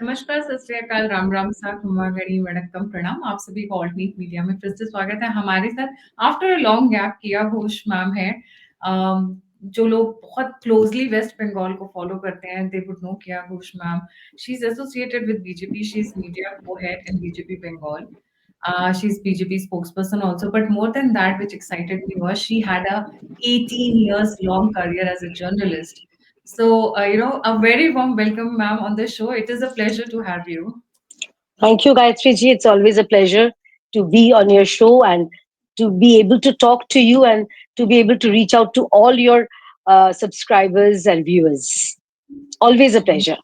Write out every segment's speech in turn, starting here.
नमस्कार, सत श्री अकाल, राम राम सा, खम्मा-गणी, वणक्कम, प्रणाम। आप सभी का ऑल्टरनेट मीडिया में फिर से स्वागत है। हमारे साथ आफ्टर अ लॉन्ग गैप किया घोष मैम है। जो लोग बहुत क्लोजली वेस्ट बंगाल को फॉलो करते हैं, दे वुड नो किया Ghosh ma'am. She is associated with BJP, she is media co-head in BJP Bengal. She's BJP spokesperson also, but more than that, which excited me was she had a 18 years long career as a journalist. So, a very warm welcome, ma'am, on the show. It is a pleasure to have you. Thank you, Gayatri ji. It's always a pleasure to be on your show and to be able to talk to you and to be able to reach out to all your subscribers and viewers. Always a pleasure.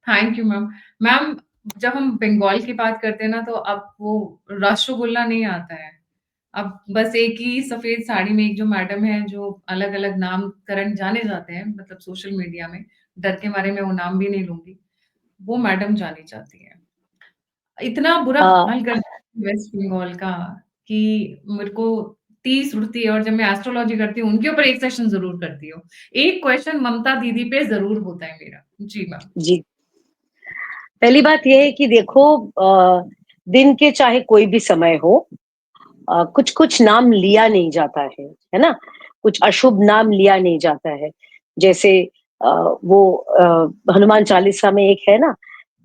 Thank you ma'am. Ma'am, जब हम बंगाल की बात करते हैं ना, तो अब वो रसगुल्ला नहीं आता है। अब बस एक ही सफेद साड़ी में एक जो मैडम है, जो अलग-अलग नामकरण जाने जाते हैं, मतलब सोशल मीडिया में, डर के मारे मैं वो नाम भी नहीं लूँगी। वो मैडम जानी जाती हैं। इतना बुरा Uh, हाल कर वेस्ट बंगाल का कि मेरे को तीस उड़ती है, और जब मैं एस्ट्रोलॉजी करती हूँ उनके ऊपर एक सेशन जरूर करती हूँ। एक क्वेश्चन ममता दीदी पे जरूर होता है मेरा। जी मैम। जी, पहली बात यह है कि देखो, दिन के चाहे कोई भी समय हो, कुछ कुछ नाम लिया नहीं जाता है ना? कुछ अशुभ नाम लिया नहीं जाता है। जैसे वो हनुमान चालीसा में एक है ना,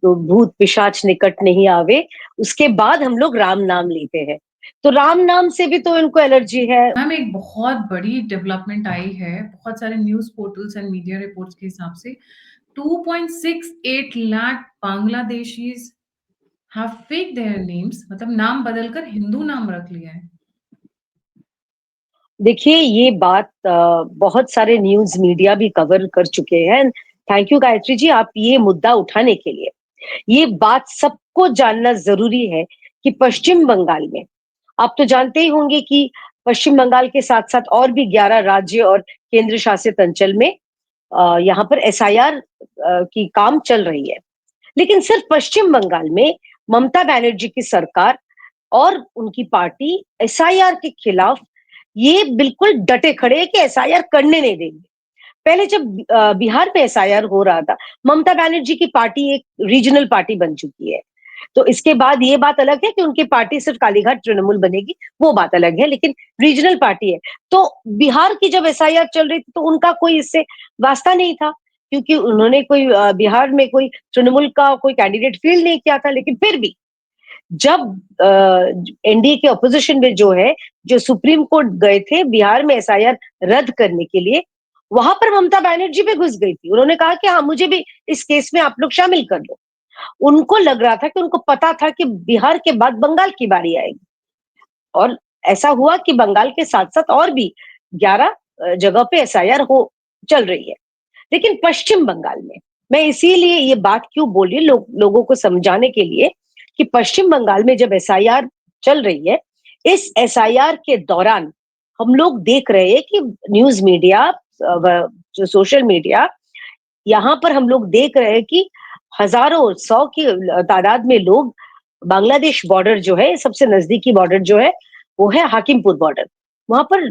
तो भूत पिशाच निकट नहीं आवे, उसके बाद हम लोग राम नाम लेते हैं। तो राम नाम से भी तो इनको एलर्जी है। मैम, एक बहुत बड़ी डेवलपमेंट आई है, बहुत सारे news portals and media reports के हिसाब से 2.68 lakh Bangladeshis have fake there names, मतलब नाम बदलकर हिंदू नाम रख लिया है। देखिए, ये बात बहुत सारे न्यूज़ मीडिया भी कवर कर चुके हैं। थैंक यू गायत्री जी, आप ये मुद्दा उठाने के लिए। ये बात सबको जानना ज़रूरी है कि पश्चिम बंगाल में, आप तो जानते ही होंगे कि पश्चिम बंगाल के साथ-साथ और भी 11 राज्य और केंद्र शासित अंचल में यहाँ पर एसआईआर की काम चल रही है। लेकिन सिर्फ पश्चिम बंगाल में ममता बनर्जी की सरकार और उनकी पार्टी एसआईआर के खिलाफ ये बिल्कुल डटे खड़े हैं कि एसआईआर करने नहीं देंगे। पहले जब बिहार में एसआईआर हो रहा था, ममता बनर्जी की पार्टी एक रीजनल पार्टी बन चुकी है। तो इसके बाद ये बात अलग है कि उनकी पार्टी सिर्फ कालीघाट तृणमूल बनेगी, वो बात अलग है, लेकिन रीजनल पार्टी है। तो बिहार की जब एसआईआर चल रही थी तो उनका कोई इससे वास्ता नहीं था, क्योंकि उन्होंने कोई बिहार में कोई तृणमूल का कोई कैंडिडेट फील्ड नहीं किया था। लेकिन फिर भी जब एनडीए के अपोजिशन में जो है, जो सुप्रीम कोर्ट गए थे बिहार में एसआईआर रद्द करने के लिए, वहां पर ममता बनर्जी भी घुस गई थी। उन्होंने कहा कि हाँ, मुझे भी इस केस में आप लोग शामिल कर लो। उनको लग रहा था कि उनको पता था कि बिहार के बाद बंगाल की बारी आएगी, और ऐसा हुआ कि बंगाल के साथ-साथ और भी 11 जगह पे एसआईआर हो चल रही है। लेकिन पश्चिम बंगाल में, मैं इसीलिए ये बात क्यों बोली, लोगों को समझाने के लिए कि पश्चिम बंगाल में जब एसआईआर चल रही है, इस एसआईआर के दौरान हम लोग देख रहे हैं कि न्यूज़ मीडिया, जो सोशल मीडिया, यहाँ पर हम लोग देख रहे हैं कि हजारों, 100 की तादाद में लोग बांग्लादेश बॉर्डर जो है, सबसे नजदीकी बॉर्डर जो है, वो है हाकिमपुर बॉर्डर। वहां पर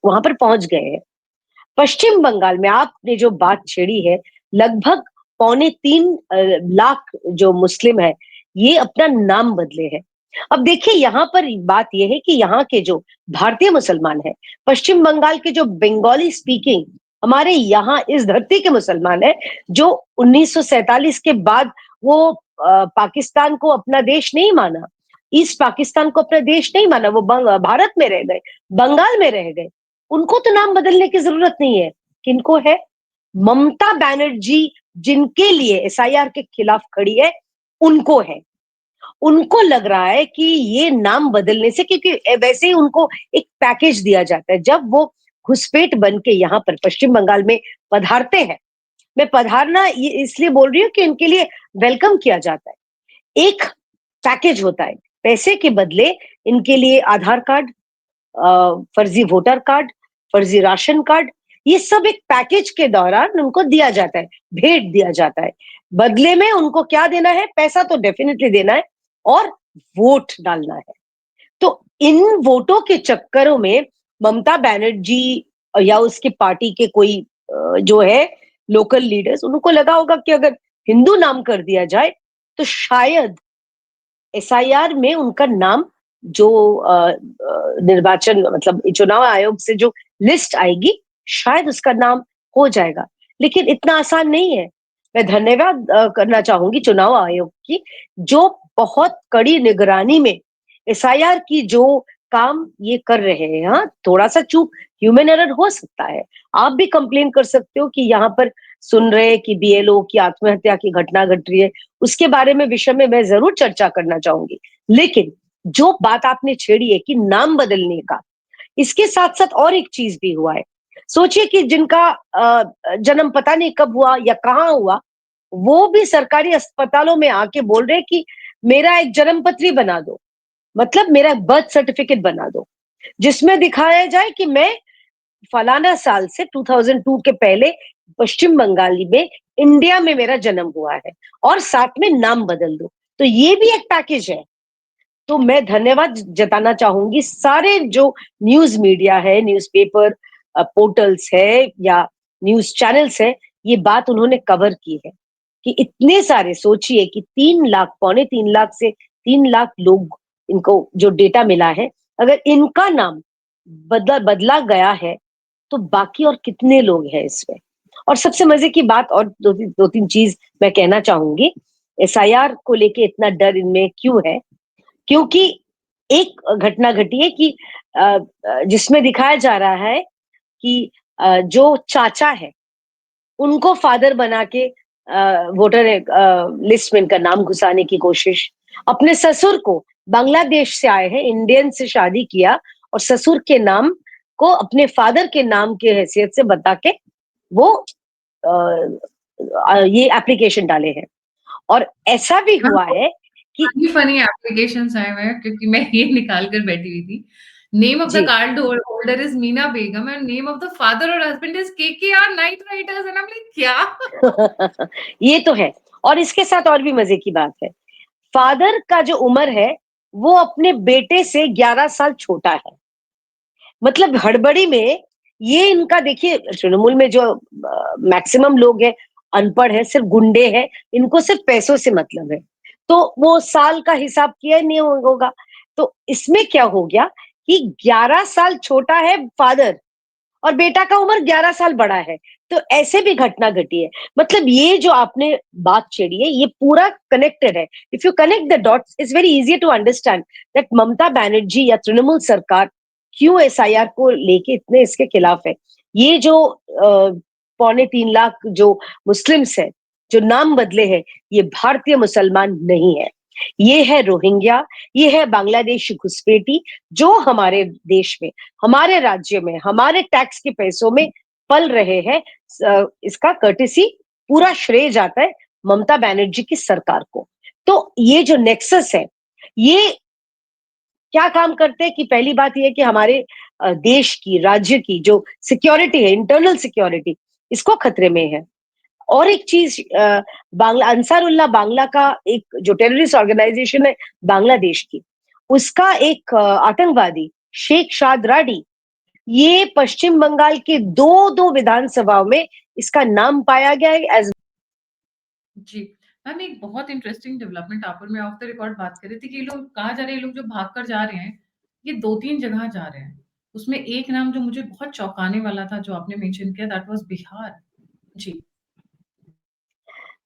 वहां पर पहुंच गए हैं। पश्चिम बंगाल में आपने जो बात छेड़ी है, लगभग 3.25 लाख जो मुस्लिम है, ये अपना नाम बदले हैं। अब देखिए, यहाँ पर बात यह है कि यहाँ के जो भारतीय मुसलमान है, पश्चिम बंगाल के जो बंगाली स्पीकिंग हमारे यहाँ इस धरती के मुसलमान है, जो 1947 के बाद वो पाकिस्तान को अपना देश नहीं माना, ईस्ट पाकिस्तान को अपना देश नहीं माना, वो भारत में रह गए, बंगाल में रह गए, उनको तो नाम बदलने की जरूरत नहीं है। किनको है? ममता बनर्जी जिनके लिए एसआईआर के खिलाफ खड़ी है, उनको है। उनको लग रहा है कि ये नाम बदलने से, क्योंकि वैसे ही उनको एक पैकेज दिया जाता है जब वो घुसपैठ बन के यहाँ पर पश्चिम बंगाल में पधारते हैं। मैं पधारना ये इसलिए बोल रही हूँ कि उनके लिए वेलकम किया जाता है। एक पैकेज होता है, पैसे के बदले इनके लिए आधार कार्ड, फर्जी वोटर कार्ड, फर्जी राशन कार्ड, ये सब एक पैकेज के दौरान उनको दिया जाता है, भेंट दिया जाता है। बदले में उनको क्या देना है? पैसा तो डेफिनेटली देना है, और वोट डालना है। तो इन वोटों के चक्करों में ममता बनर्जी या उसकी पार्टी के कोई जो है लोकल लीडर्स, उनको लगा होगा कि अगर हिंदू नाम कर दिया जाए तो शायद एसआईआर में उनका नाम जो निर्वाचन मतलब चुनाव आयोग से जो लिस्ट आएगी शायद उसका नाम हो जाएगा, लेकिन इतना आसान नहीं है। मैं धन्यवाद करना चाहूंगी चुनाव आयोग की, जो बहुत कड़ी निगरानी में एसआईआर की जो काम ये कर रहे हैं। हाँ, थोड़ा सा चूक, ह्यूमन एरर हो सकता है। आप भी कंप्लेन कर सकते हो कि यहाँ पर सुन रहे हैं कि बीएलओ की आत्महत्या की घटना घट रही है, उसके बारे में विषय में मैं जरूर चर्चा करना चाहूंगी। लेकिन जो बात आपने छेड़ी है कि नाम बदलने का, इसके साथ साथ और एक चीज भी हुआ है। सोचिए कि जिनका जन्म पता नहीं कब हुआ या कहाँ हुआ, वो भी सरकारी अस्पतालों में आके बोल रहे कि मेरा एक जन्म पत्री बना दो, मतलब मेरा बर्थ सर्टिफिकेट बना दो, जिसमें दिखाया जाए कि मैं फलाना साल से 2002 के पहले पश्चिम बंगाली में इंडिया में मेरा जन्म हुआ है, और साथ में नाम बदल दो। तो ये भी एक पैकेज है। तो मैं धन्यवाद जताना चाहूंगी सारे जो न्यूज मीडिया है, न्यूज़पेपर पोर्टल्स है या न्यूज चैनल्स है, ये बात उन्होंने कवर की है कि इतने सारे, सोचिए कि 3 लाख, पौने 3 लाख से 3 लाख लोग, इनको जो डेटा मिला है, अगर इनका नाम बदला बदला गया है तो बाकी और कितने लोग हैं इसमें। और सबसे मजे की बात, और दो तीन चीज मैं कहना चाहूंगी, एसआईआर को लेके इतना डर इनमें क्यों है? क्योंकि एक घटना घटी है कि जिसमें दिखाया जा रहा है कि जो चाचा है उनको फादर बना के वोटर लिस्ट में इनका नाम घुसाने की कोशिश, अपने ससुर को, बांग्लादेश से आए हैं, इंडियन से शादी किया और ससुर के नाम को अपने फादर के नाम के हैसियत से बता के वो ये एप्लीकेशन डाले हैं। और ऐसा भी हुआ है कि फनी फनी एप्लीकेशंस आए हुए हैं, क्योंकि मैं ये निकाल कर बैठी हुई थी। Name of the G card holder is Meena Begum and name of the father और husband is KKR Knight Riders and I am like क्या? ये तो है। और इसके साथ और भी मजे की बात है, फादर का जो उम्र है वो अपने बेटे से 11 साल छोटा है। मतलब हड़बड़ी में ये इनका, देखिए तृणमूल में जो मैक्सिमम लोग हैं अनपढ़ है, सिर्फ गुंडे हैं, इनको सिर्फ पैसों से मतलब है, तो वो साल का हिसाब किया नहीं होगा। तो इसमें क्या हो गया कि 11 साल छोटा है फादर और बेटा का उम्र 11 साल बड़ा है। तो ऐसे भी घटना घटी है। मतलब ये जो आपने बात छेड़ी है ये पूरा कनेक्टेड है। If you connect the dots it's very easy to understand that Mamata Banerjee या तृणमूल सरकार क्यों एसआईआर को लेके इतने इसके खिलाफ है। ये जो पौने 3 लाख जो मुस्लिम्स है जो नाम बदले हैं, ये भारतीय मुसलमान नहीं है, ये है रोहिंग्या, ये है बांग्लादेशी घुसपैठी, जो हमारे देश में, हमारे राज्य में, हमारे टैक्स के पैसों में पल रहे हैं। इसका कर्टेसी पूरा श्रेय जाता है ममता बनर्जी की सरकार को। तो ये जो नेक्सस है, ये क्या काम करते हैं कि पहली बात यह है कि हमारे देश की, राज्य की जो सिक्योरिटी है, इंटरनल सिक्योरिटी, इसको खतरे में है। और एक चीज, बांग्ला अंसारुल्लाह बांग्ला का एक जो टेररिस्ट ऑर्गेनाइजेशन है बांग्लादेश की, उसका एक आतंकवादी शेख शाद राडी, ये पश्चिम बंगाल के दो दो विधानसभाओं में इसका नाम पाया गया है एज। जी। मैम एक बहुत इंटरेस्टिंग डेवलपमेंट आप और मैं ऑफ द रिकॉर्ड बात कर रहे थे कि ये लोग कहा जा रहे हैं, ये लोग जो भाग कर जा रहे हैं, ये 2-3 जगह जा रहे हैं। उसमें एक नाम जो मुझे बहुत चौंकाने वाला था जो आपने मेंशन किया दैट वाज़ बिहार। जी।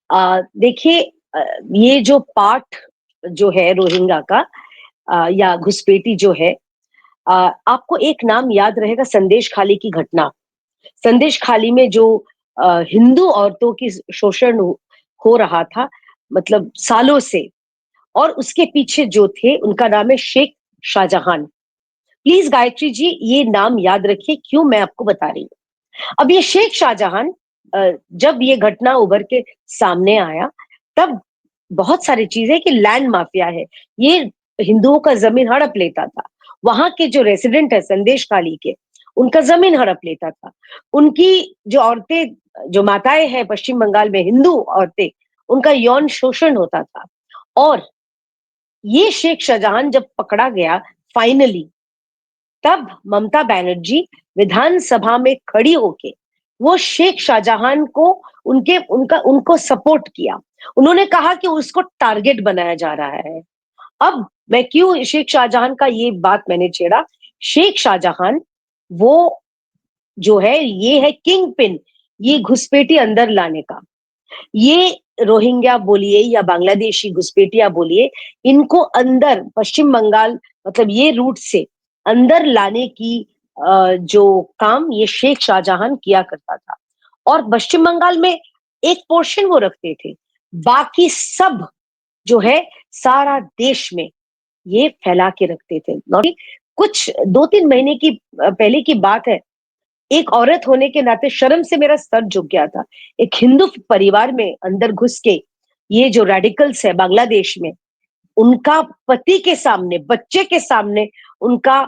देखिए, ये जो पाठ जो है रोहिंग्या का, या घुसपैठी जो है, आपको एक नाम याद रहेगा, संदेश खाली की घटना। संदेश खाली में जो हिंदू औरतों की शोषण हो रहा था, मतलब सालों से, और उसके पीछे जो थे उनका नाम है शेख शाहजहां। प्लीज गायत्री जी ये नाम याद रखिए, क्यों मैं आपको बता रही हूँ। अब ये शेख शाहजहां, जब ये घटना उभर के सामने आया, तब बहुत सारी चीजें कि लैंड माफिया है, ये हिंदुओं का जमीन हड़प लेता था। वहां के जो रेसिडेंट है संदेश खाली के, उनका जमीन हड़प लेता था। उनकी जो औरतें, जो माताएं हैं पश्चिम बंगाल में, हिंदू औरतें, उनका यौन शोषण होता था। और ये शेख शाहजहां जब पकड़ा गया फाइनली, तब ममता बनर्जी विधानसभा में खड़ी होके वो शेख शाहजहां को, उनके उनका उनको सपोर्ट किया। उन्होंने कहा कि उसको टारगेट बनाया जा रहा है। अब मैं क्यों शेख शाहजहां का ये बात मैंने छेड़ा, शेख शाहजहां वो जो है ये है किंग पिन, ये घुसपैठी अंदर लाने का। ये रोहिंग्या बोलिए या बांग्लादेशी घुसपैठिया बोलिए, इनको अंदर पश्चिम बंगाल मतलब ये रूट से अंदर लाने की जो काम ये शेख शाहजहां किया करता था। और पश्चिम बंगाल में एक पोर्शन वो रखते थे, बाकी सब जो है सारा देश में ये फैला के रखते थे। कुछ 2-3 महीने की पहले की बात है, एक औरत होने के नाते शर्म से मेरा सर झुक गया था। एक हिंदू परिवार में अंदर घुस के ये जो रेडिकल्स है बांग्लादेश में, उनका पति के सामने, बच्चे के सामने उनका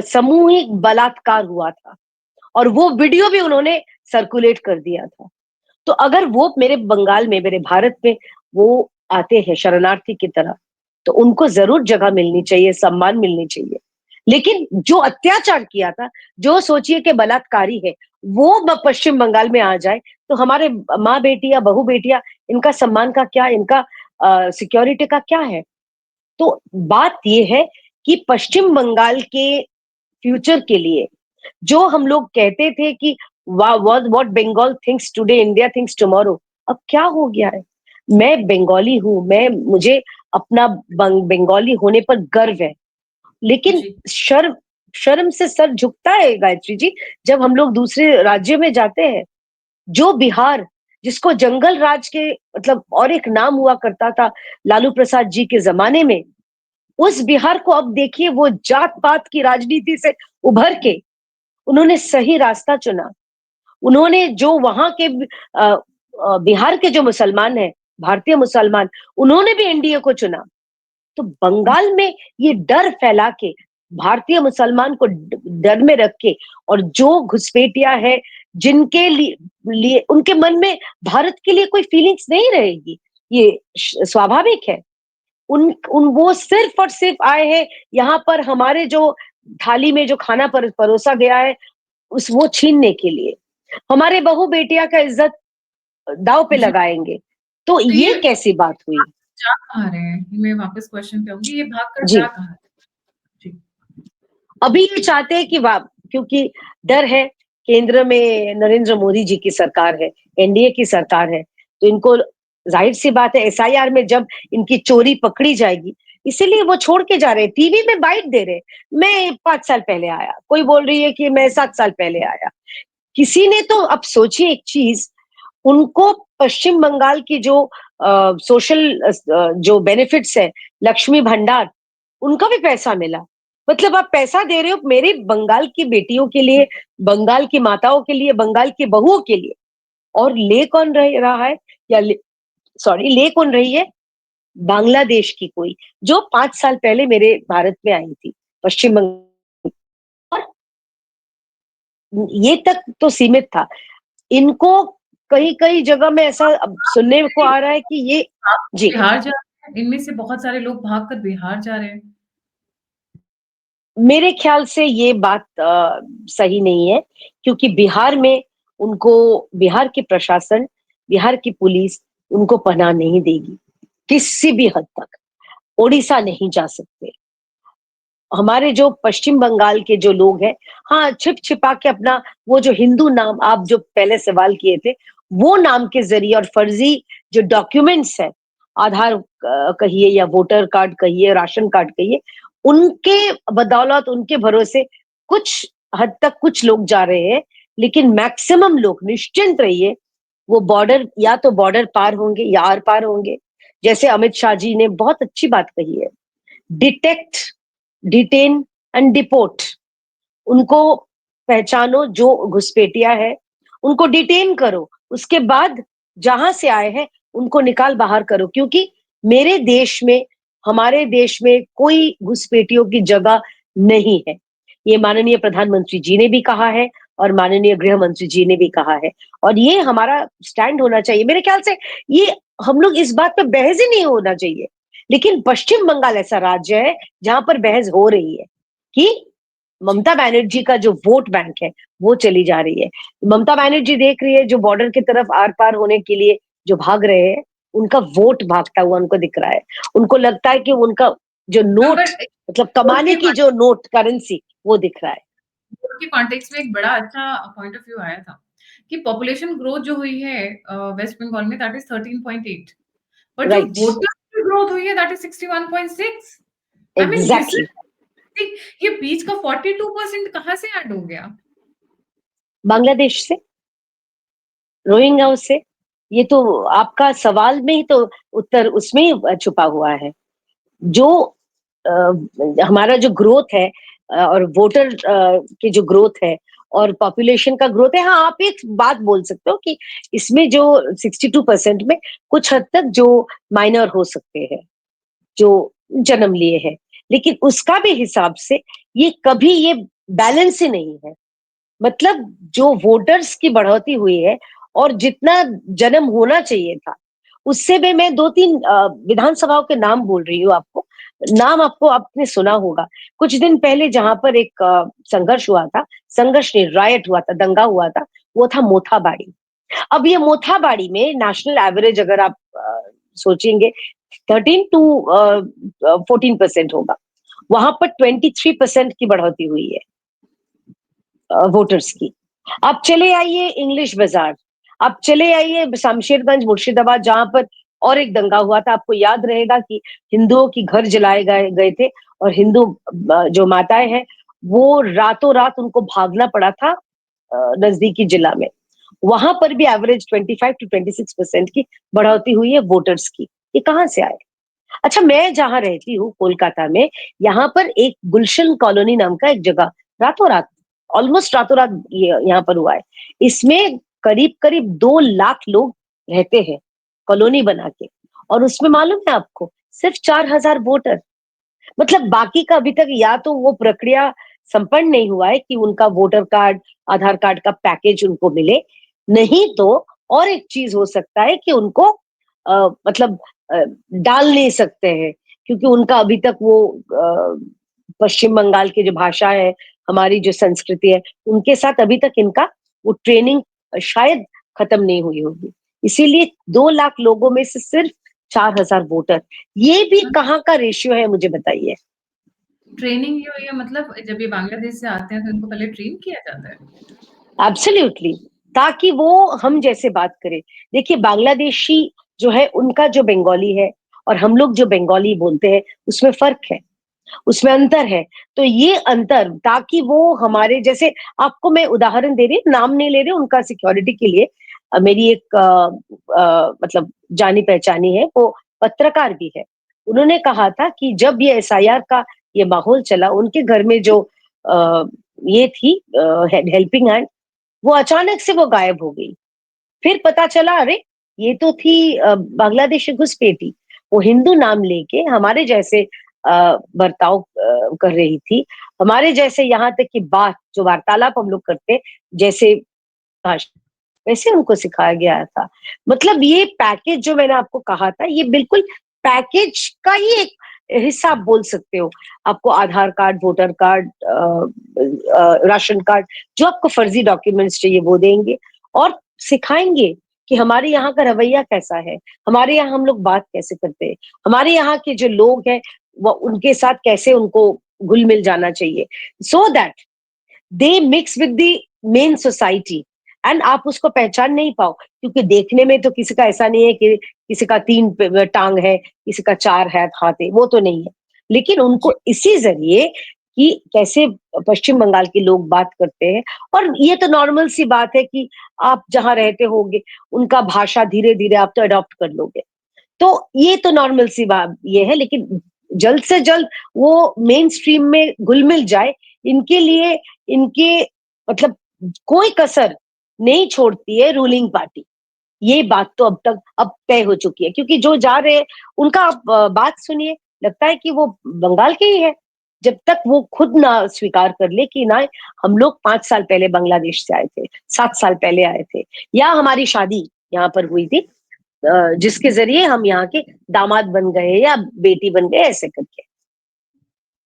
सामूहिक बलात्कार हुआ था और वो वीडियो भी उन्होंने सर्कुलेट कर दिया था। तो अगर वो मेरे बंगाल में, मेरे भारत में वो आते हैं शरणार्थी की तरह, तो उनको जरूर जगह मिलनी चाहिए, सम्मान मिलनी चाहिए। लेकिन जो अत्याचार किया था, जो सोचिए कि बलात्कारी है, वो पश्चिम बंगाल में आ जाए, तो हमारे माँ बेटियां, बहू बेटियां, इनका सम्मान का क्या, इनका सिक्योरिटी का क्या है? तो बात ये है कि पश्चिम बंगाल के फ्यूचर के लिए जो हम लोग कहते थे कि what Bengal thinks today India thinks tomorrow, अब क्या हो गया है? मैं बंगाली हूं, मैं मुझे अपना बंगाली होने पर गर्व है, लेकिन जी। शर्म शर्म से सर झुकता है गायत्री जी, जब हम लोग दूसरे राज्य में जाते हैं। जो बिहार, जिसको जंगल राज के मतलब और एक नाम हुआ करता था लालू प्रसाद जी के जमाने में, उस बिहार को अब देखिए, वो जात पात की राजनीति से उभर के उन्होंने सही रास्ता चुना। उन्होंने जो वहां के बिहार के जो मुसलमान हैं, भारतीय मुसलमान, उन्होंने भी एनडीए को चुना। तो बंगाल में ये डर फैला के, भारतीय मुसलमान को डर में रख के, और जो घुसपैठिया है जिनके लिए उनके मन में भारत के लिए कोई फीलिंग्स नहीं रहेगी, ये स्वाभाविक है। उन उन वो सिर्फ और सिर्फ आए हैं यहाँ पर हमारे जो थाली में जो खाना परोसा गया है उस वो छीनने के लिए, हमारे बहू बेटिया का इज्जत दाव पे जी, लगाएंगे। तो तो ये ये कैसी बात हुई? जा कहाँ रहे हैं? मैं वापस क्वेश्चन पे आऊँगी, ये भागकर जी, जा कहाँ रहे हैं? जी। अभी ये चाहते हैं कि क्योंकि डर है, केंद्र में नरेंद्र मोदी जी की सरकार है, एनडीए की सरकार है, तो इनको जाहिर सी बात है एसआईआर में जब इनकी चोरी पकड़ी जाएगी, इसीलिए वो छोड़ के जा रहे हैं, टीवी में बाइट दे रहे हैं। मैं 5 साल पहले आया, कोई बोल रही है कि मैं 7 साल पहले आया। किसी ने तो अब सोचिए एक चीज, उनको पश्चिम बंगाल की जो सोशल जो बेनिफिट्स है, लक्ष्मी भंडार, उनका भी पैसा मिला। मतलब आप पैसा दे रहे हो मेरी बंगाल की बेटियों के लिए, बंगाल की माताओं के लिए, बंगाल की बहुओं के लिए, और ले कौन रहा है, या सॉरी ले कौन रही है? बांग्लादेश की कोई, जो 5 साल पहले मेरे भारत में आई थी, पश्चिम बंगाल। और ये तक तो सीमित था, इनको कई कई जगह में ऐसा अब सुनने को आ रहा है कि ये आप जी, बिहार जा रहे हैं, इनमें से बहुत सारे लोग भागकर बिहार जा रहे हैं। मेरे ख्याल से ये बात सही नहीं है, क्योंकि बिहार में उनको, बिहार की प्रशासन, बिहार की पुलिस उनको पनाह नहीं देगी किसी भी हद तक। ओडिशा नहीं जा सकते। हमारे जो पश्चिम बंगाल के जो लोग हैं, हाँ, छिप छिपा के अपना वो जो हिंदू नाम आप जो पहले सवाल किए थे, वो नाम के जरिए और फर्जी जो डॉक्यूमेंट्स है, आधार कहिए या वोटर कार्ड कहिए, राशन कार्ड कहिए, उनके बदौलत, उनके भरोसे कुछ हद तक कुछ लोग जा रहे हैं, लेकिन मैक्सिमम लोग निश्चिंत रहिए, वो बॉर्डर या तो बॉर्डर पार होंगे या आर पार होंगे। जैसे अमित शाह जी ने बहुत अच्छी बात कही है, डिटेक्ट, डिटेन एंड डिपोर्ट। उनको पहचानो जो घुसपैठिया है, उनको डिटेन करो, उसके बाद जहां से आए हैं उनको निकाल बाहर करो, क्योंकि मेरे देश में, हमारे देश में कोई घुसपैठियों की जगह नहीं है। ये माननीय प्रधानमंत्री जी ने भी कहा है और माननीय गृह मंत्री जी ने भी कहा है, और ये हमारा स्टैंड होना चाहिए मेरे ख्याल से। ये हम लोग इस बात पे बहस ही नहीं होना चाहिए, लेकिन पश्चिम बंगाल ऐसा राज्य है जहां पर बहस हो रही है कि जी। ममता बनर्जी का जो वोट बैंक है वो चली जा रही है। ममता बनर्जी देख रही है जो बॉर्डर की तरफ आर पार होने के लिए जो भाग रहे हैं, उनका वोट भागता हुआ उनको दिख रहा है। उनको लगता है कि उनका जो नोट, अगर मतलब वोट कमाने के की जो नोट करेंसी, वो दिख रहा है। वोट के कॉन्टेक्स्ट में एक बड़ा अच्छा पॉइंट ऑफ व्यू आया था कि पॉपुलेशन ग्रोथ जो हुई है वेस्ट बंगाल में, दैट इज 13.8, बट जो राइट, वोटर की ग्रोथ हुई है that is 61.6। I mean this exactly. Is, ये बीच का 42% कहाँ से ऐड हो गया? बांग्लादेश से, रोहिंग्याओं से। ये तो आपका सवाल में ही तो उत्तर उसमें ही छुपा हुआ है। जो अ, हमारा जो ग्रोथ है और वोटर की जो ग्रोथ है और पॉपुलेशन का ग्रोथ है, हाँ, आप एक बात बोल सकते हो कि इसमें जो 62% में कुछ हद तक जो माइनर हो सकते हैं, जो जन्म लिए हैं, लेकिन उसका भी हिसाब से ये कभी ये बैलेंस ही नहीं है। मतलब जो वोटर्स की बढ़ोतरी हुई है और जितना जन्म होना चाहिए था, उससे भी मैं 2-3 विधानसभाओं के नाम बोल रही हूँ आपको। नाम आपको आपने सुना होगा। कुछ दिन पहले जहाँ पर एक संघर्ष हुआ था, संघर्ष नहीं, रायट हुआ था, दंगा हुआ था, वो था मोथाबाड़ी। अब ये मोथाबाड़ी में नेशनल एवरेज अगर आप सोचेंगे 13 टू 14% होगा। वहां पर 23% की बढ़ोतरी हुई है वोटर्स की। आप चले आइए इंग्लिश बाजार, आप चले आइए शमशेरगंज, मुर्शिदाबाद, जहां पर और एक दंगा हुआ था। आपको याद रहेगा कि हिंदुओं की घर जलाए गए गए थे और हिंदू जो माताएं हैं वो रातों रात उनको भागना पड़ा था नजदीकी जिला में। वहां पर भी एवरेज 25 टू 26% की बढ़ोतरी हुई है वोटर्स की। ये कहाँ से आए? अच्छा, मैं जहाँ रहती हूँ कोलकाता में, यहाँ पर एक गुलशन कॉलोनी नाम का एक जगह रातों रात, ऑलमोस्ट रातों रात ये यहाँ पर हुआ है। इसमें करीब करीब 2 लाख लोग रहते हैं कॉलोनी बना के, और उसमें मालूम है आपको सिर्फ 4,000 वोटर। मतलब बाकी का अभी तक या तो वो प्रक्रिया संपन्न नहीं हुआ है कि उनका वोटर कार्ड, आधार कार्ड का पैकेज उनको मिले, नहीं तो और एक चीज हो सकता है कि उनको मतलब डाल नहीं सकते हैं, क्योंकि उनका अभी तक वो पश्चिम बंगाल की जो भाषा है, हमारी जो संस्कृति है, उनके साथ अभी तक इनका वो ट्रेनिंग शायद खत्म नहीं हुई होगी। इसीलिए 2 लाख लोगों में से सिर्फ 4,000 वोटर। ये भी कहाँ का रेशियो है मुझे बताइए? ट्रेनिंग ये हुई है, मतलब जब ये बांग्लादेश से आते हैं तो इनको पहले ट्रेन किया जाता है? एब्सोल्युटली, ताकि वो हम जैसे बात करें। देखिए बांग्लादेशी जो है उनका जो बंगाली है और हम लोग जो बंगाली बोलते हैं उसमें फर्क है, उसमें अंतर है। तो ये अंतर, ताकि वो हमारे जैसे, आपको मैं उदाहरण दे रही हूँ, नाम नहीं ले रही हूँ, उनका सिक्योरिटी के लिए मेरी एक मतलब जानी पहचानी है, वो पत्रकार भी है। उन्होंने कहा था कि जब ये एसआईआर का ये माहौल चला, उनके घर में जो अ, ये थी हेल्पिंग हैंड, वो अचानक से वो गायब हो गई। फिर पता चला, अरे ये तो थी बांग्लादेशी घुसपैठी। वो हिंदू नाम लेके हमारे जैसे बर्ताव कर रही थी, हमारे जैसे, यहाँ तक कि बात जो वार्तालाप हम लोग करते जैसे भाषा, वैसे उनको सिखाया गया था। मतलब ये पैकेज जो मैंने आपको कहा था, ये बिल्कुल पैकेज का ही एक हिस्सा आप बोल सकते हो। आपको Aadhaar card, voter card, ration card, जो आपको फर्जी डॉक्यूमेंट्स चाहिए वो देंगे, और सिखाएंगे कि हमारे यहाँ का रवैया कैसा है, हमारे यहाँ हम लोग बात कैसे करते हैं, हमारे यहाँ के जो लोग हैं वो उनके साथ कैसे उनको घुल मिल जाना चाहिए, so that they mix with the main society, and आप उसको पहचान नहीं पाओ, क्योंकि देखने में तो किसी का ऐसा नहीं है कि किसी का 3 टांग है, किसी का 4 है हाथ है, वो तो नहीं है। लेकिन जी। उनको इसी जरिए कि कैसे पश्चिम बंगाल के लोग बात करते हैं, और ये तो नॉर्मल सी बात है कि आप जहाँ रहते होंगे उनका भाषा धीरे धीरे आप तो अडॉप्ट कर लोगे। तो ये तो नॉर्मल सी बात ये है, लेकिन जल्द से जल्द वो मेन स्ट्रीम में घुल मिल जाए, इनके लिए, इनके मतलब कोई कसर नहीं छोड़ती है रूलिंग पार्टी। ये बात तो अब तक अब तय हो चुकी है, क्योंकि जो जा रहे हैं उनका आप बात सुनिए, लगता है कि वो बंगाल के ही है। जब तक वो खुद ना स्वीकार कर ले कि ना, हम लोग 5 साल पहले बांग्लादेश से आए थे, 7 साल पहले आए थे, या हमारी शादी यहाँ पर हुई थी जिसके जरिए हम यहाँ के दामाद बन गए या बेटी बन गए, ऐसे करके।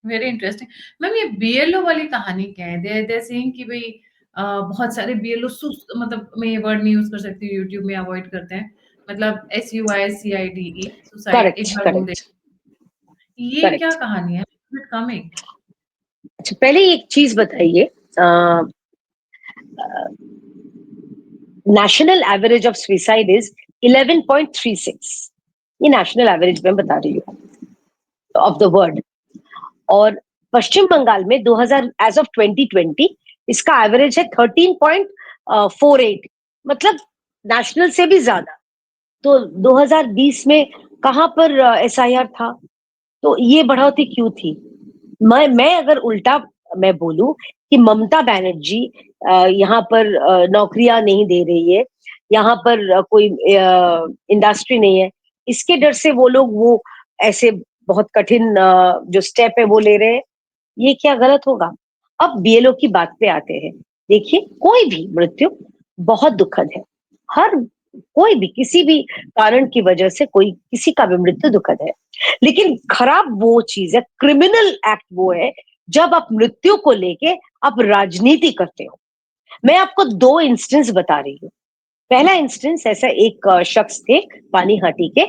Very interesting. मैम ये बीएलओ वाली कहानी क्या है? दे सेइंग कि भई बहुत सारे बीएलओ मतलब मैं ये वर्ड नहीं यूज़ कर सकती, यूट्यूब में अवॉइड करते हैं। मतलब SUICIDE, सुसाइड, करेक्ट, एक बार वो करेक्ट, ये क्या करेक्ट। कहानी है? It coming? अच्छा, पहले एक चीज बताइए, national average of suicide is 11.36। ये नेशनल एवरेज मैं बता रही हूँ ऑफ द वर्ल्ड। और पश्चिम बंगाल में 2000 एज ऑफ 2020 इसका एवरेज है 13.48, मतलब नेशनल से भी ज्यादा। तो 2020 में कहां पर SIR था? तो ये बढ़ोतरी क्यों थी? मैं अगर उल्टा मैं बोलूं कि ममता बनर्जी यहाँ पर नौकरियां नहीं दे रही है, यहाँ पर कोई इंडस्ट्री नहीं है, इसके डर से वो लोग वो ऐसे बहुत कठिन जो स्टेप है वो ले रहे हैं, ये क्या गलत होगा? अब BLO की बात पे आते हैं। देखिए, कोई भी मृत्यु बहुत दुखद है। हर कोई भी किसी भी कारण की वजह से कोई किसी का भी मृत्यु दुखद है। लेकिन खराब वो चीज है, क्रिमिनल एक्ट वो है जब आप मृत्यु को लेके आप राजनीति करते हो। मैं आपको दो इंस्टेंस बता रही हूँ। पहला इंस्टेंस ऐसा, एक शख्स थे पानीहाटी के,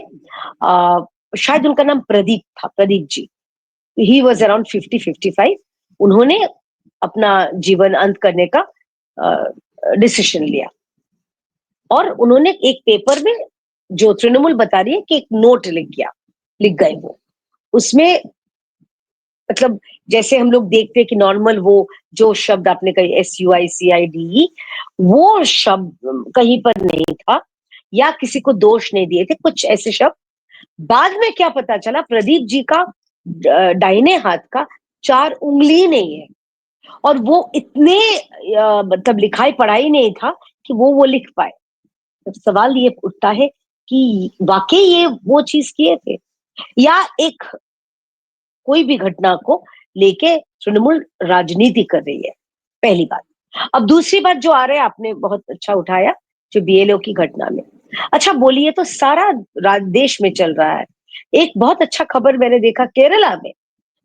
शायद उनका नाम प्रदीप था, Pradeep ji. He was around 50-55। उन्होंने अपना जीवन अंत करने का डिसीजन लिया और उन्होंने एक पेपर में, जो तृणमूल बता रही है, कि एक नोट लिख गए वो। उसमें मतलब जैसे हम लोग देखते हैं कि नॉर्मल वो जो शब्द आपने कही SUICIDE, वो शब्द कहीं पर नहीं था या किसी को दोष नहीं दिए थे, कुछ ऐसे शब्द। बाद में क्या पता चला, प्रदीप जी का दाहिने हाथ का 4 उंगली नहीं है और वो इतने मतलब लिखाई पढ़ाई नहीं था कि वो लिख पाए। तो सवाल ये उठता है कि वाकई ये वो चीज किए थे, या एक कोई भी घटना को लेके तृणमूल राजनीति कर रही है? पहली बात। अब दूसरी बात जो आ रहा है, आपने बहुत अच्छा उठाया, जो BLO की घटना में। अच्छा बोलिए, तो सारा देश में चल रहा है। एक बहुत अच्छा खबर मैंने देखा केरला में,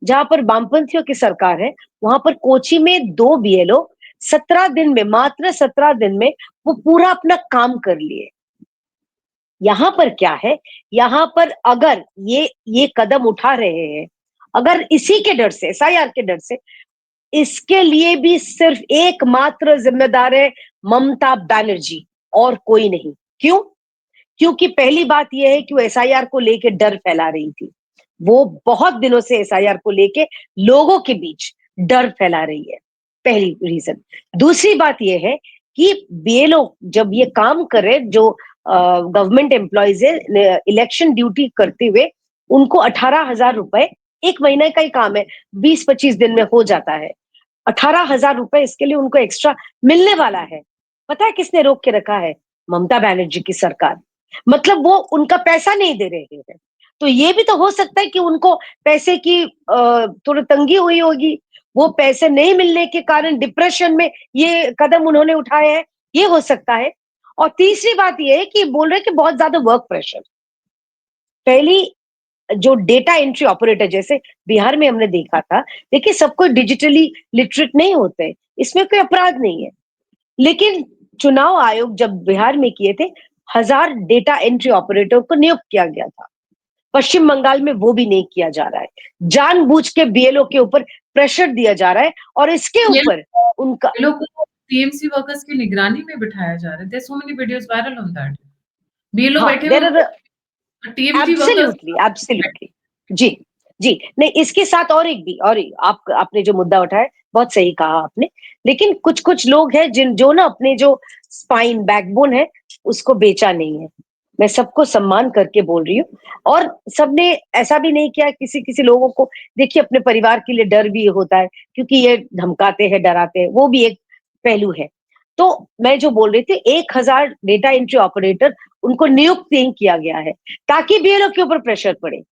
जहां पर वामपंथियों की सरकार है, वहां पर कोची में 2 BLO 17 दिन में, मात्र 17 दिन में वो पूरा अपना काम कर लिए। यहां पर क्या है, यहां पर अगर ये कदम उठा रहे हैं, अगर इसी के डर से, SIR के डर से, इसके लिए भी सिर्फ एकमात्र जिम्मेदार है ममता बनर्जी और कोई नहीं। क्यों? क्योंकि पहली बात यह है कि वो SIR को लेके डर फैला रही थी। वो बहुत दिनों से SIR को लेके लोगों के बीच डर फैला रही है, पहली रीजन। दूसरी बात यह है कि BLO जब ये काम करे, जो गवर्नमेंट एम्प्लॉयज है, इलेक्शन ड्यूटी करते हुए, उनको 18,000 रुपए, एक महीने का ही काम है, 20-25 दिन में हो जाता है। 18,000 रुपए इसके लिए उनको एक्स्ट्रा मिलने वाला है। पता है किसने रोक के रखा है? ममता बनर्जी की सरकार। मतलब वो उनका पैसा नहीं दे रहे हैं। तो ये भी तो हो सकता है कि उनको पैसे की थोड़ी तंगी हुई होगी, वो पैसे नहीं मिलने के कारण डिप्रेशन में ये कदम उन्होंने उठाए हैं, ये हो सकता है। और तीसरी बात ये है कि बोल रहे हैं कि बहुत ज्यादा वर्क प्रेशर। पहली, जो डेटा एंट्री ऑपरेटर, जैसे बिहार में हमने देखा था, देखिए सब कोई डिजिटली लिटरेट नहीं होते, इसमें कोई अपराध नहीं है। लेकिन चुनाव आयोग जब बिहार में किए थे, 1000 डेटा एंट्री ऑपरेटर को नियुक्त किया गया था। पश्चिम बंगाल में वो भी नहीं किया जा रहा है। जानबूझ के BLO के ऊपर प्रेशर दिया जा रहा है और इसके ये ऊपर उनका, लोग को TMC वर्कर्स की निगरानी में बिठाया जा रहा है। There so many videos viral on that. BLO हाँ, बैठे हुए देर आर, उनको TMC वर्कर्स। Absolutely, absolutely. जी, जी। नहीं, इसके साथ और एक भी, और आपने जो मुद्दा उठाया, बहुत सही कहा आपने। लेकिन कुछ-कुछ लोग हैं जो ना अपने जो स्पाइन, बैकबोन है, उसको बेचा नहीं है। मैं सबको सम्मान करके बोल रही हूँ। और सबने ऐसा भी नहीं किया, किसी-किसी लोगों को देखिए अपने परिवार के लिए डर भी होता है, क्योंकि ये धमकाते हैं, डराते हैं, वो भी एक पहलू है। तो मैं जो बोल रही थी, 1000 डेटा एंट्री ऑपरेटर उनको नियुक्त नहीं किया गया है ताकि BLO के ऊपर प्रेशर पड़े।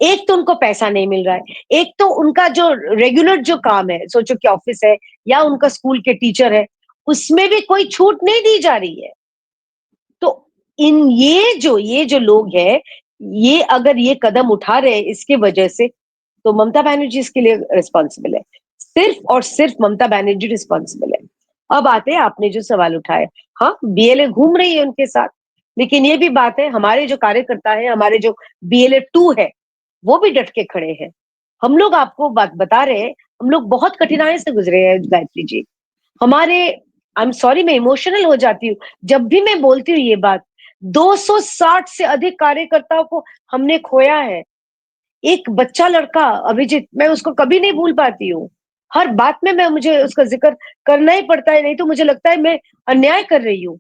एक तो उनको पैसा नहीं मिल रहा है, एक तो उनका जो रेगुलर जो काम है, सोचो कि ऑफिस है या उनका स्कूल के टीचर है, उसमें भी कोई छूट नहीं दी जा रही है। तो ये जो लोग हैं, ये अगर ये कदम उठा रहे हैं इसके वजह से, तो ममता बनर्जी इसके लिए रिस्पॉन्सिबल है। सिर्फ और सिर्फ ममता बनर्जी रिस्पॉन्सिबल है। अब आते हैं आपने जो सवाल उठाया, हाँ, BLA घूम रही है उनके साथ। लेकिन ये भी बात है, हमारे जो कार्यकर्ता है, हमारे जो BLA 2 है, वो भी डट के खड़े हैं। हम लोग आपको बात बता रहे हैं, हम लोग बहुत कठिनाई से गुजरे हैं गायत्री जी। हमारे आई एम सॉरी, मैं इमोशनल हो जाती हूँ जब भी मैं बोलती हूँ ये बात। 260 से अधिक कार्यकर्ताओं को हमने खोया है। एक बच्चा लड़का अभिजीत, मैं उसको कभी नहीं भूल पाती हूँ। हर बात में मैं मुझे उसका जिक्र करना ही पड़ता है, नहीं तो मुझे लगता है मैं अन्याय कर रही हूँ।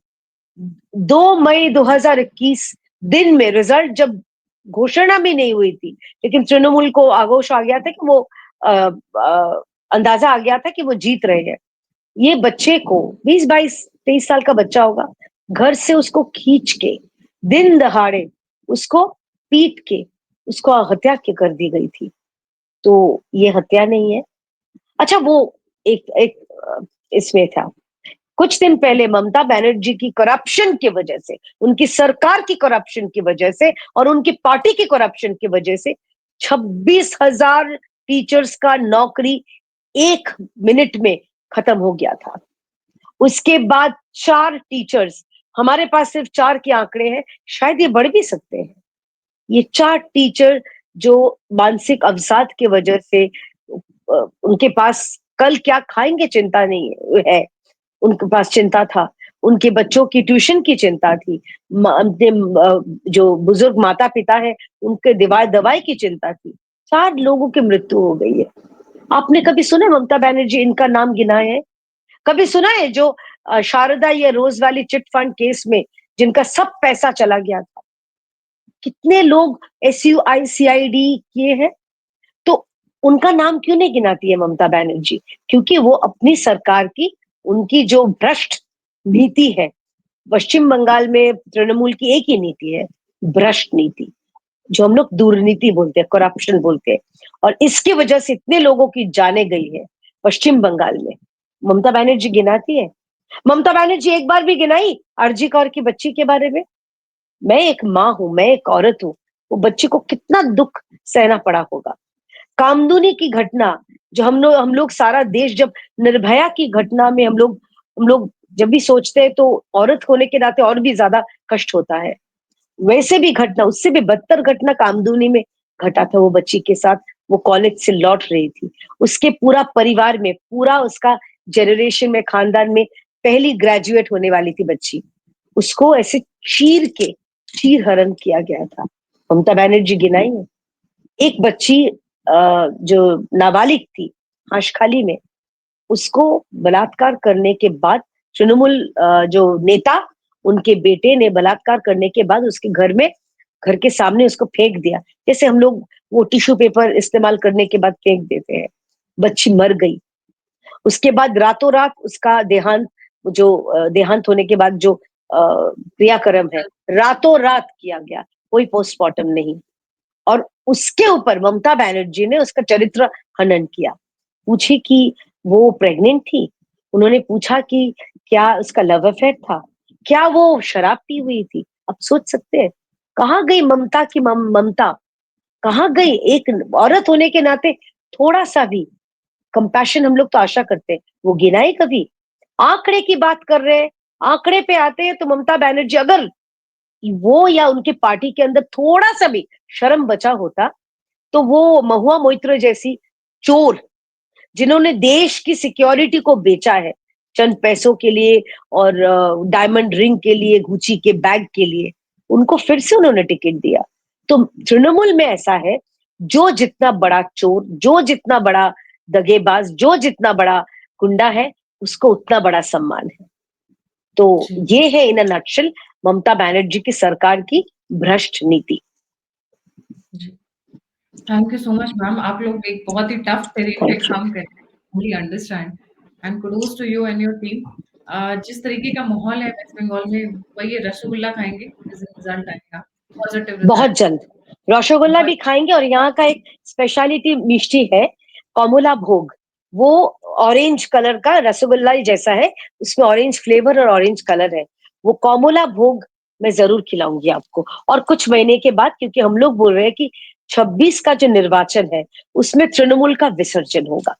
2 मई 2021 दिन में रिजल्ट जब घोषणा भी नहीं हुई थी, लेकिन तृणमूल को आगोश आ गया था कि वो अंदाजा आ गया था कि वो जीत रहे हैं। ये बच्चे को 20-22-23 साल का बच्चा होगा, घर से उसको खींच के दिन दहाड़े उसको पीट के उसको हत्या कर दी गई थी। तो ये हत्या नहीं है। अच्छा, वो एक एक इसमें था, कुछ दिन पहले ममता बनर्जी की करप्शन की वजह से, उनकी सरकार की करप्शन की वजह से और उनकी पार्टी की करप्शन की वजह से 26,000 टीचर्स का नौकरी 1 मिनट में खत्म हो गया था। उसके बाद 4 टीचर्स, हमारे पास सिर्फ 4 के आंकड़े हैं, शायद ये बढ़ भी सकते हैं। ये 4 टीचर जो मानसिक अवसाद की वजह से उनके पास कल क्या खाएंगे चिंता नहीं है, उनके पास चिंता था, उनके बच्चों की ट्यूशन की चिंता थी, अपने जो बुजुर्ग माता पिता है उनके दवाई की चिंता थी। 4 लोगों की मृत्यु हो गई है। आपने कभी सुना ममता बनर्जी इनका नाम गिना है? कभी सुना है जो शारदा या रोज वाली चिट फंड केस में जिनका सब पैसा चला गया था? कितने लोग SUICID किए हैं? तो उनका नाम क्यों नहीं गिनाती है ममता बनर्जी? क्योंकि वो अपनी सरकार की, उनकी जो भ्रष्ट नीति है, पश्चिम बंगाल में तृणमूल की एक ही नीति है, भ्रष्ट नीति, जो हम लोग दुर्नीति बोलते हैं, करप्शन बोलते हैं। और इसकी वजह से इतने लोगों की जाने गई है पश्चिम बंगाल में। ममता बनर्जी गिनाती है? ममता बनर्जी एक बार भी गिनाई आरजी कौर की बच्ची के बारे में? मैं एक माँ हूं, मैं एक औरत हूं, वो बच्ची को कितना दुख सहना पड़ा होगा। कामदुनी की घटना, जो हम लोग सारा देश, जब निर्भया की घटना में हम लोग जब भी सोचते हैं तो औरत होने के नाते और भी ज्यादा कष्ट होता है। वैसे भी घटना, उससे भी बदतर घटना कामदुनी में घटा था वो बच्ची के साथ। वो कॉलेज से लौट रही थी, उसके पूरा परिवार में, पूरा उसका जनरेशन में, खानदान में पहली ग्रेजुएट होने वाली थी बच्ची, उसको ऐसे चीर हरण किया गया था। ममता बनर्जी गिनाई है? एक बच्ची जो नाबालिग थी हाशखाली में, उसको बलात्कार करने के बाद तृणमूल जो नेता, उनके बेटे ने बलात्कार करने के बाद उसके घर के सामने उसको फेंक दिया, जैसे हम लोग वो टिश्यू पेपर इस्तेमाल करने के बाद फेंक देते हैं। बच्ची मर गई। उसके बाद रातों रात उसका देहांत होने के बाद जो क्रियाक्रम है, रातों रात किया गया, कोई पोस्टमार्टम नहीं। और उसके ऊपर ममता बनर्जी ने उसका चरित्र हनन किया। पूछी कि वो प्रेग्नेंट थी, उन्होंने पूछा कि क्या उसका लव अफेयर था, क्या वो शराब पी हुई थी? अब सोच सकते हैं कहाँ गई ममता की ममता, कहाँ गई? एक औरत होने के नाते थोड़ा सा भी कंपैशन हम लोग तो आशा करते हैं, वो गिनाई कभी? आंकड़े की बात कर रहे हैं, आंकड़े पे आते हैं तो ममता बनर्जी, अगर वो या उनकी पार्टी के अंदर थोड़ा सा भी शर्म बचा होता, तो वो महुआ मोइत्र जैसी चोर, जिन्होंने देश की सिक्योरिटी को बेचा है चंद पैसों के लिए और डायमंड रिंग के लिए, गुची के बैग के लिए, उनको फिर से उन्होंने टिकट दिया। तो तृणमूल में ऐसा है, जो जितना बड़ा चोर, जो जितना बड़ा दगेबाज, जो जितना बड़ा गुंडा है, उसको उतना बड़ा सम्मान है। तो जी, ये है इन अ नटशेल ममता बनर्जी की सरकार की भ्रष्ट नीति। जी। Thank you so much ma'am. आप लोग एक बहुत ही टफ टेरेन पे थैंक यू। काम कर रहे हैं, fully understand and kudos to you and your team. जिस तरीके का माहौल है वेस्ट बंगाल में, वही रसगुल्ला खाएँगे, जिस दिन रिजल्ट आएगा, पॉजिटिव बहुत रिजल्ट। जल्द रसगुल्ला बहुत भी खाएंगे, और यहाँ का एक स्पेशलिटी मिष्टी है, कमला भोग। वो ऑरेंज कलर का रसगुल्ला ही जैसा है, उसमें ऑरेंज फ्लेवर और ऑरेंज कलर है। वो कमला भोग मैं जरूर खिलाऊंगी आपको। और कुछ महीने के बाद, क्योंकि हम लोग बोल रहे हैं कि 26 का जो निर्वाचन है उसमें तृणमूल का विसर्जन होगा।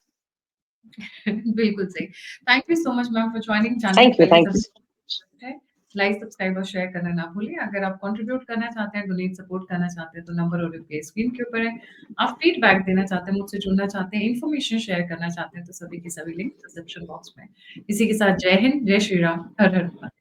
बिल्कुल सही। Thank you so much ma'am for joining. जानने के थैंक यू, लिए थैंक यू। सबसे है लाइक, सब्सक्राइब और शेयर करना ना भूलिए। अगर आप कंट्रीब्यूट करना चाहते हैं, डोनेट सपोर्ट करना चाहते हैं, तो नंबर और रुपए स्क्रीन के ऊपर है। आप फीडबैक देना चाहते हैं, मुझसे जुड़ना चाहते हैं, इन्फॉर्मेशन शेयर करना चाहते हैं, तो सभी के सभी लिंक डिस्क्रिप्शन बॉक्स में है। इसी के साथ जय हिंद, जय श्री राम, हर हर महादेव।